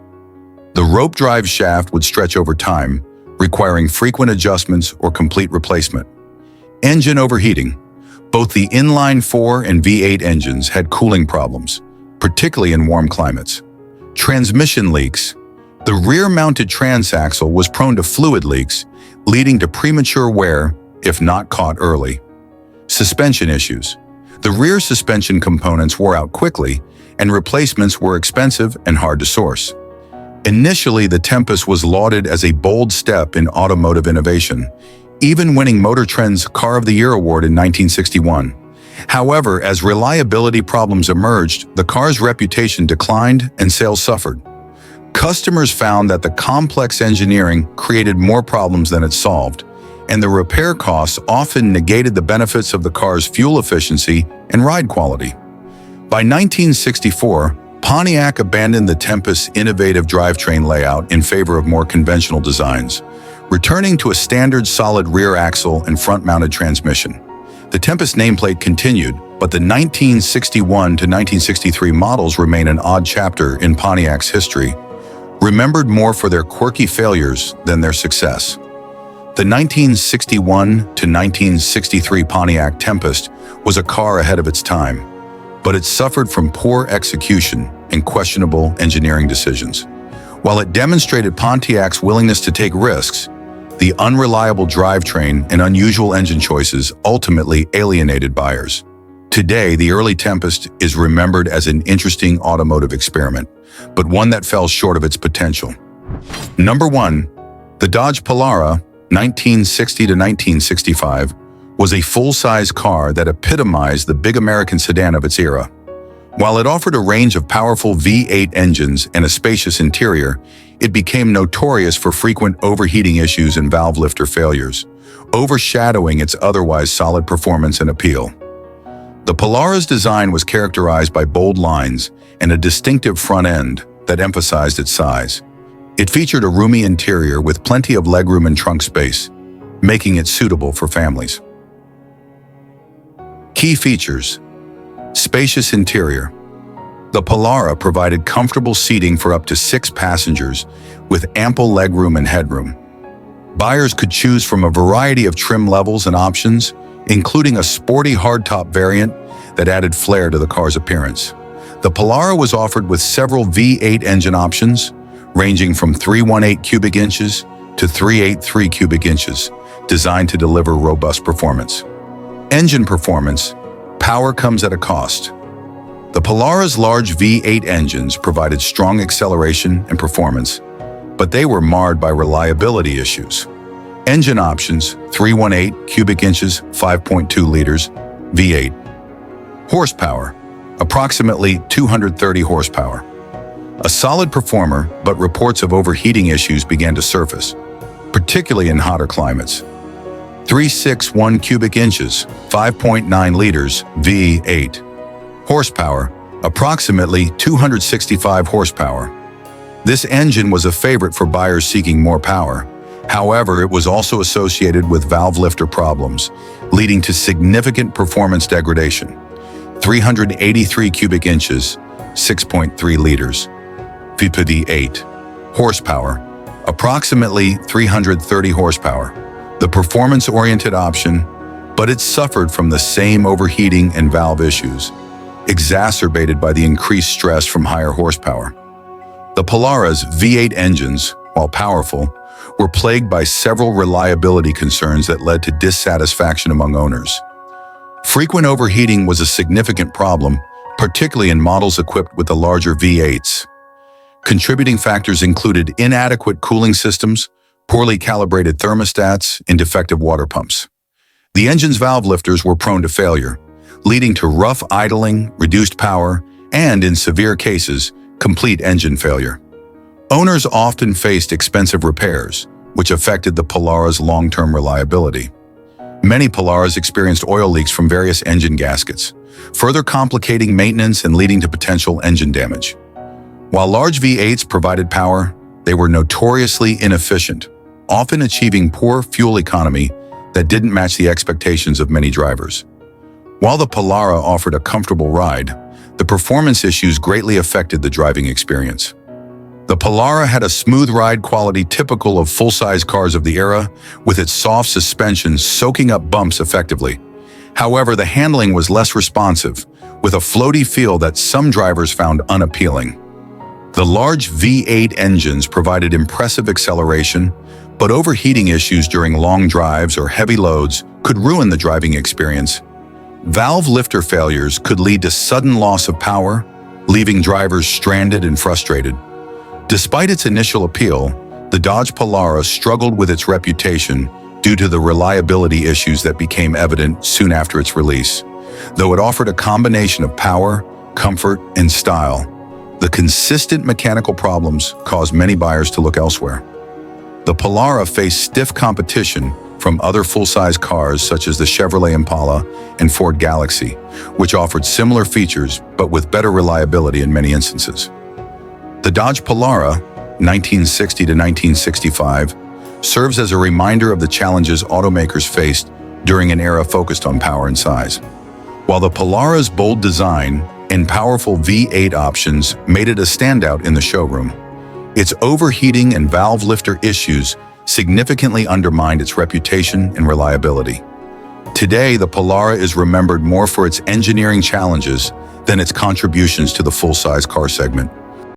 The rope drive shaft would stretch over time, requiring frequent adjustments or complete replacement. Engine overheating. Both the inline 4 and V8 engines had cooling problems, particularly in warm climates. Transmission leaks. The rear-mounted transaxle was prone to fluid leaks, leading to premature wear if not caught early. Suspension issues. The rear suspension components wore out quickly, and replacements were expensive and hard to source. Initially, the Tempest was lauded as a bold step in automotive innovation, even winning Motor Trend's Car of the Year award in 1961. However, as reliability problems emerged, the car's reputation declined and sales suffered. Customers found that the complex engineering created more problems than it solved, and the repair costs often negated the benefits of the car's fuel efficiency and ride quality. By 1964, Pontiac abandoned the Tempest's innovative drivetrain layout in favor of more conventional designs, returning to a standard solid rear axle and front-mounted transmission. The Tempest nameplate continued, but the 1961 to 1963 models remain an odd chapter in Pontiac's history, remembered more for their quirky failures than their success. The 1961 to 1963 Pontiac Tempest was a car ahead of its time, but it suffered from poor execution and questionable engineering decisions. While it demonstrated Pontiac's willingness to take risks, the unreliable drivetrain and unusual engine choices ultimately alienated buyers. Today, the early Tempest is remembered as an interesting automotive experiment, but one that fell short of its potential. Number 1. The Dodge Polara, 1960 to 1965, was a full-size car that epitomized the big American sedan of its era. While it offered a range of powerful V8 engines and a spacious interior, it became notorious for frequent overheating issues and valve lifter failures, overshadowing its otherwise solid performance and appeal. The Polara's design was characterized by bold lines and a distinctive front end that emphasized its size. It featured a roomy interior with plenty of legroom and trunk space, making it suitable for families. Key features: spacious interior. The Polara provided comfortable seating for up to 6 passengers with ample legroom and headroom. Buyers could choose from a variety of trim levels and options, including a sporty hardtop variant that added flair to the car's appearance. The Polara was offered with several V8 engine options, ranging from 318 cubic inches to 383 cubic inches, designed to deliver robust performance. Engine performance. Power comes at a cost. The Polara's large V8 engines provided strong acceleration and performance, but they were marred by reliability issues. Engine options: 318 cubic inches, 5.2 liters, V8. Horsepower: approximately 230 horsepower. A solid performer, but reports of overheating issues began to surface, particularly in hotter climates. 361 cubic inches, 5.9 liters, V8. Horsepower: approximately 265 horsepower. This engine was a favorite for buyers seeking more power. However, it was also associated with valve lifter problems, leading to significant performance degradation. 383 cubic inches, 6.3 liters, V8. Horsepower: approximately 330 horsepower. The performance-oriented option, but it suffered from the same overheating and valve issues, exacerbated by the increased stress from higher horsepower. The Polara's V8 engines, while powerful, were plagued by several reliability concerns that led to dissatisfaction among owners. Frequent overheating was a significant problem, particularly in models equipped with the larger V8s. Contributing factors included inadequate cooling systems, poorly calibrated thermostats, and defective water pumps. The engine's valve lifters were prone to failure, leading to rough idling, reduced power, and, in severe cases, complete engine failure. Owners often faced expensive repairs, which affected the Polara's long-term reliability. Many Polaras experienced oil leaks from various engine gaskets, further complicating maintenance and leading to potential engine damage. While large V8s provided power, they were notoriously inefficient, often achieving poor fuel economy that didn't match the expectations of many drivers. While the Polara offered a comfortable ride, the performance issues greatly affected the driving experience. The Polara had a smooth ride quality typical of full-size cars of the era, with its soft suspension soaking up bumps effectively. However, the handling was less responsive, with a floaty feel that some drivers found unappealing. The large V8 engines provided impressive acceleration, but overheating issues during long drives or heavy loads could ruin the driving experience. Valve lifter failures could lead to sudden loss of power, leaving drivers stranded and frustrated. Despite its initial appeal, the Dodge Polara struggled with its reputation due to the reliability issues that became evident soon after its release. Though it offered a combination of power, comfort, and style, the consistent mechanical problems caused many buyers to look elsewhere. The Pollara faced stiff competition from other full-size cars such as the Chevrolet Impala and Ford Galaxy, which offered similar features but with better reliability in many instances. The Dodge Pollara, 1960 to 1965, serves as a reminder of the challenges automakers faced during an era focused on power and size. While the Pollara's bold design and powerful V8 options made it a standout in the showroom, its overheating and valve lifter issues significantly undermined its reputation and reliability. Today, the Pollara is remembered more for its engineering challenges than its contributions to the full-size car segment.